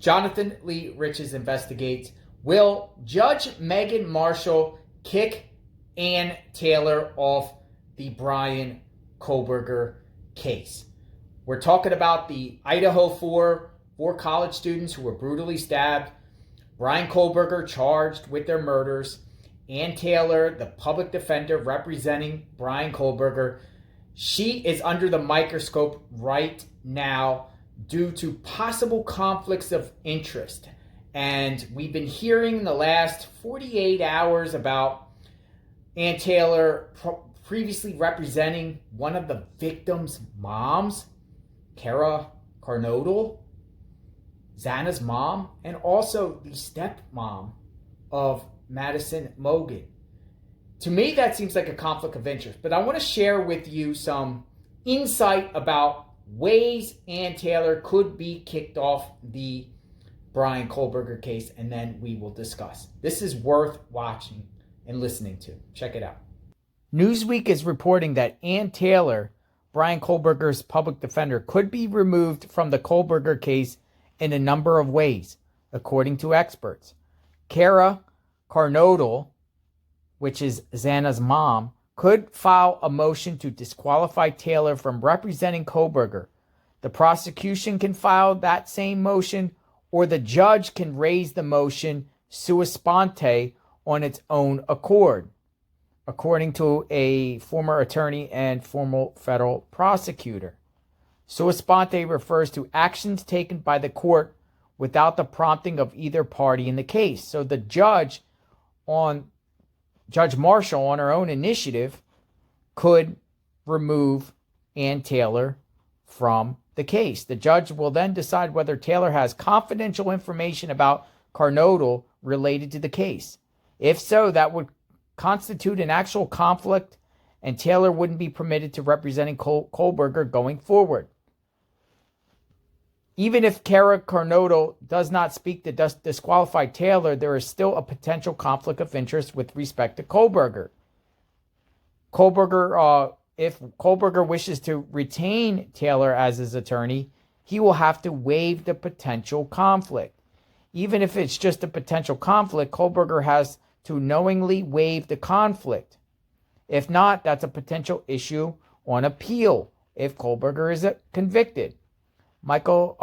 Jonathan Lee Riches investigates, will Judge Megan Marshall kick Ann Taylor off the Bryan Kohberger case? We're talking about the Idaho four college students who were brutally stabbed. Bryan Kohberger charged with their murders. Ann Taylor, the public defender representing Bryan Kohberger, she is under the microscope right now due to possible conflicts of interest. And we've been hearing in the last 48 hours about Ann Taylor previously representing one of the victims' moms, Kara Carnodle, Xana's mom, and also the stepmom of Madison Mogen. To me, that seems like a conflict of interest, but I want to share with you some insight about ways Ann Taylor could be kicked off the Bryan Kohberger case, and then we will discuss. This is worth watching and listening to. Check it out. Newsweek is reporting that Ann Taylor, Bryan Kohberger's public defender, could be removed from the Kohberger case in a number of ways, according to experts. Kara Carnodle, which is Xana's mom, could file a motion to disqualify Taylor from representing Kohberger. The prosecution can file that same motion, or the judge can raise the motion sua sponte on its own accord, according to a former attorney and former federal prosecutor. Sua sponte refers to actions taken by the court without the prompting of either party in the case. So the Judge Marshall, on her own initiative, could remove Ann Taylor from the case. The judge will then decide whether Taylor has confidential information about Carnodle related to the case. If so, that would constitute an actual conflict, and Taylor wouldn't be permitted to representing Kohberger going forward. Even if Kara Carnodle does not speak to disqualify Taylor, there is still a potential conflict of interest with respect to Kohberger. If Kohberger wishes to retain Taylor as his attorney, he will have to waive the potential conflict. Even if it's just a potential conflict, Kohberger has to knowingly waive the conflict. If not, that's a potential issue on appeal if Kohberger is convicted. Michael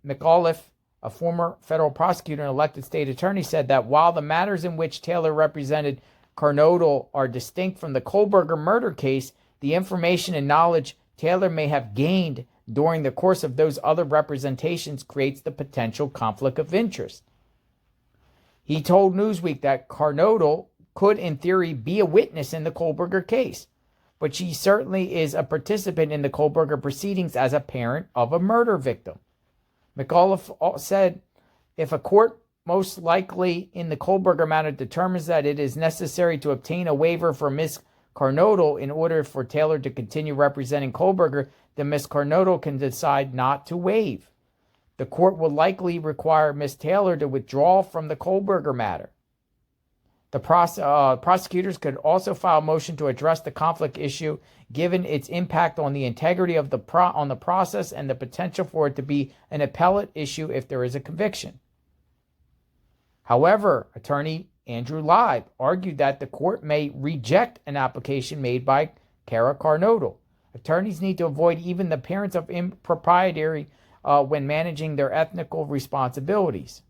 McAuliffe, a former federal prosecutor and elected state attorney, said that while the matters in which Taylor represented Carnodle are distinct from the Kohberger murder case, the information and knowledge Taylor may have gained during the course of those other representations creates the potential conflict of interest. He told Newsweek that Carnodle could, in theory, be a witness in the Kohberger case, but she certainly is a participant in the Kohberger proceedings as a parent of a murder victim. McAuliffe said, if a court most likely in the Kohberger matter determines that it is necessary to obtain a waiver for Ms. Carnodle in order for Taylor to continue representing Kohberger, then Ms. Carnodle can decide not to waive. The court will likely require Ms. Taylor to withdraw from the Kohberger matter. The prosecutors could also file a motion to address the conflict issue, given its impact on the integrity of the process and the potential for it to be an appellate issue if there is a conviction. However, attorney Andrew Leib argued that the court may reject an application made by Kara Carnodle. Attorneys need to avoid even the appearance of impropriety when managing their ethical responsibilities.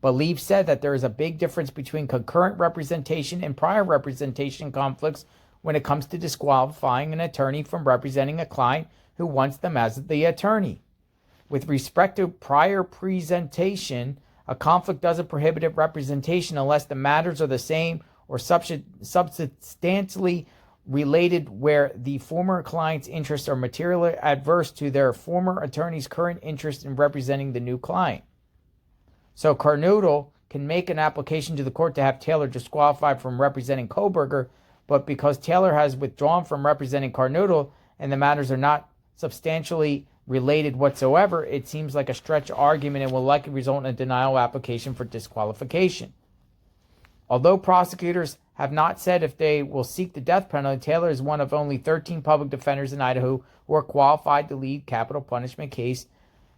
But Leib said that there is a big difference between concurrent representation and prior representation conflicts when it comes to disqualifying an attorney from representing a client who wants them as the attorney. With respect to prior presentation, a conflict doesn't prohibit representation unless the matters are the same or substantially related where the former client's interests are materially adverse to their former attorney's current interest in representing the new client. So Carnodle can make an application to the court to have Taylor disqualified from representing Kohberger, but because Taylor has withdrawn from representing Carnodle and the matters are not substantially related whatsoever, it seems like a stretch argument and will likely result in a denial application for disqualification. Although prosecutors have not said if they will seek the death penalty, Taylor is one of only 13 public defenders in Idaho who are qualified to lead capital punishment case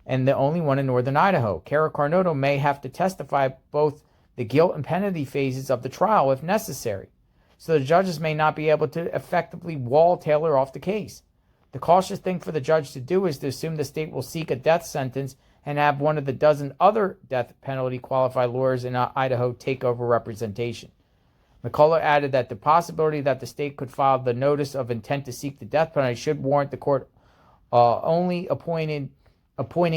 and the only one in northern Idaho. Kara Carnotto may have to testify both the guilt and penalty phases of the trial if necessary, so the judges may not be able to effectively wall Taylor off the case. The cautious thing for the judge to do is to assume the state will seek a death sentence and have one of the dozen other death penalty qualified lawyers in Idaho take over representation. McCullough added that the possibility that the state could file the notice of intent to seek the death penalty should warrant the court only appointing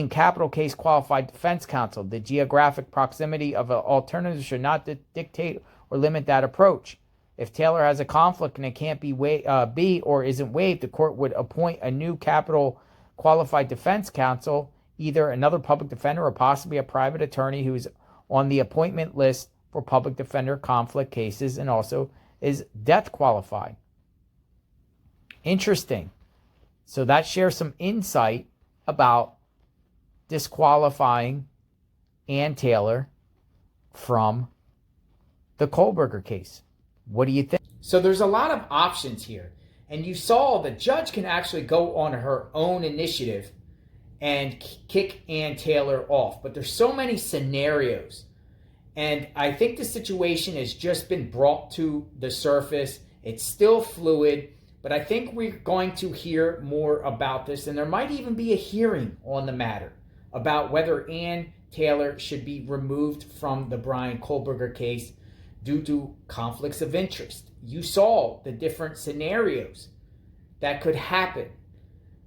capital case qualified defense counsel. The geographic proximity of an alternative should not dictate or limit that approach. If Taylor has a conflict and it can't be or isn't waived, the court would appoint a new capital qualified defense counsel, either another public defender or possibly a private attorney who is on the appointment list for public defender conflict cases and also is death qualified. Interesting. So that shares some insight about disqualifying Ann Taylor from the Kohberger case. What do you think? So there's a lot of options here. And you saw the judge can actually go on her own initiative and kick Ann Taylor off. But there's so many scenarios. And I think the situation has just been brought to the surface. It's still fluid. But I think we're going to hear more about this. And there might even be a hearing on the matter about whether Ann Taylor should be removed from the Bryan Kohberger case due to conflicts of interest. You saw the different scenarios that could happen.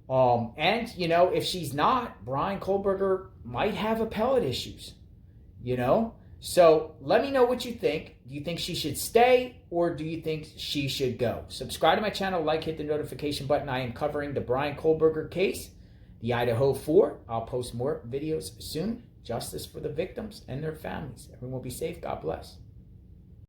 And, you know, if she's not, Bryan Kohberger might have appellate issues, you know? So let me know what you think. Do you think she should stay or do you think she should go? Subscribe to my channel, like, hit the notification button. I am covering the Bryan Kohberger case, the Idaho 4. I'll post more videos soon. Justice for the victims and their families. Everyone will be safe. God bless.